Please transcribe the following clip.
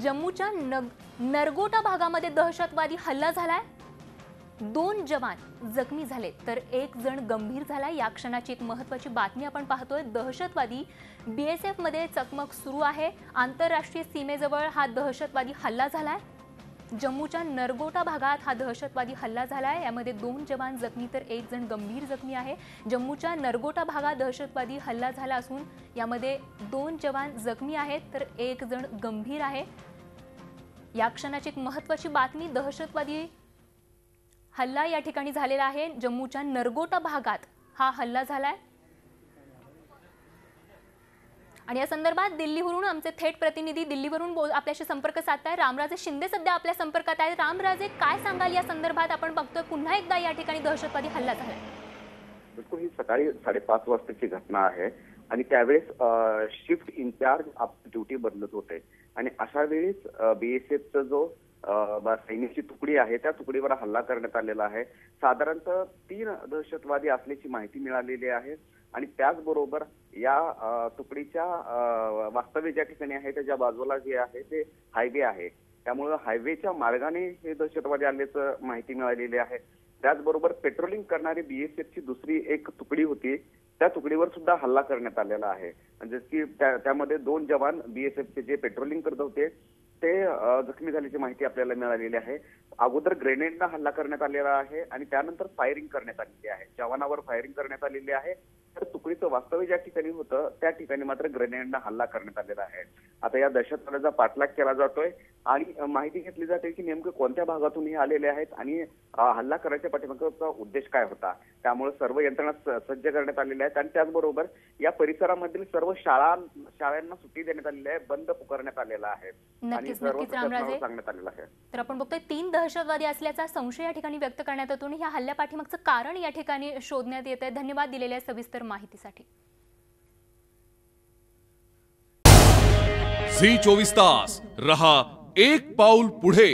जम्मूच्या नरगोटा भागामध्ये दहशतवादी हल्ला झालाय। 2 जवान जखमी झाले तर 1 जण गंभीर झालाय। या क्षणाची एक महत्त्वाची बातमी आपण पाहतोय। दहशतवादी बीएसएफ मध्ये चकमक सुरू आहे। आंतरराष्ट्रीय सीमेजवळ हा दहशतवादी हल्ला झालाय। जम्मूच्या नरगोटा भागात हा दहशतवादी हल्ला झालाय। यामध्ये 2 जवान जखमी तर 1 जण गंभीर जखमी आहे। जम्मूच्या नरगोटा भागात दहशतवादी हल्ला झाला असून यामध्ये 2 जवान जखमी आहेत तर 1 जण गंभीर आहे। या क्षणाची एक महत्त्वाची बातमी, दहशतवादी हल्ला या ठिकाणी झालेला आहे। जम्मूच्या नरगोटा भागात हा हल्ला झालाय आणि या संदर्भात दिल्लीवरून आमचे थेट प्रतिनिधी दिल्लीवरून आपल्याशी संपर्क साधताय रामराजे शिंदे सध्या आपल्या संपर्कात आहेत। रामराजे, काय सांगाल या संदर्भात? आपण बघतोय पुन्हा एकदा या ठिकाणी दहशतवादी हल्ला झालाय। बिलकुल, ही सकाळी 5:30 वाजताची घटना आहे आणि त्यावेळेस शिफ्ट इन्चार्ज ड्युटी बदलत होते आणि अशा वेळेस बीएसएफचा जो सैन्याची तुकडी आहे त्या तुकडीवर हल्ला करण्यात आलेला आहे। साधारणतः 3 दहशतवादी असल्याची माहिती मिळालेली आहे आणि त्याचबरोबर या तुकडीच्या वास्तव्य ज्या ठिकाणी आहे त्याच्या बाजूला जे आहे ते हायवे आहे, त्यामुळे हायवेच्या मार्गाने हे दहशतवादी आल्याचं माहिती मिळालेली आहे। त्याचबरोबर पेट्रोलिंग करणारी बीएसएफची दुसरी एक तुकडी होती, त्या तुकडीवर सुद्धा हल्ला करण्यात आलेला आहे। म्हणजे की त्यामध्ये 2 जवान बीएसएफचे जे पेट्रोलिंग करत होते ते जखमी झाल्याची माहिती आपल्याला मिळालेली आहे। अगोदर ग्रेनेडनं हल्ला करण्यात आलेला आहे आणि त्यानंतर फायरिंग करण्यात आलेली आहे। जवानावर फायरिंग करण्यात आलेली आहे, तर तुकडीचं वास्तव्य ज्या ठिकाणी होतं त्या ठिकाणी मात्र ग्रेनेडनं हल्ला करण्यात आलेला आहे। आता या दहशतवाद्याचा पाठलाग केला जातोय आणि माहिती घेतली जाते की नेमकं कोणत्या भागातून हे आलेले आहेत आणि हल्ला करायच्या पाठीमागचा उद्देश काय होता। त्यामुळे सर्व यंत्रणा सज्ज करण्यात आलेल्या आहेत आणि त्याचबरोबर या परिसरामधील सर्व शाळांना सुट्टी देण्यात आलेली आहे, बंद पुकारण्यात आलेला आहे आणि सर्व सांगण्यात आलेलं आहे। तर आपण बघतोय 3 दहशतवादी असल्याचा संशय या ठिकाणी व्यक्त करण्यात येतो आणि ह्या हल्ल्या पाठीमागचं कारण या ठिकाणी शोधण्यात येत आहे। धन्यवाद दिलेल्या सविस्तर माहितीसाठी। झी 24 तास रहा एक पाऊल पुढे।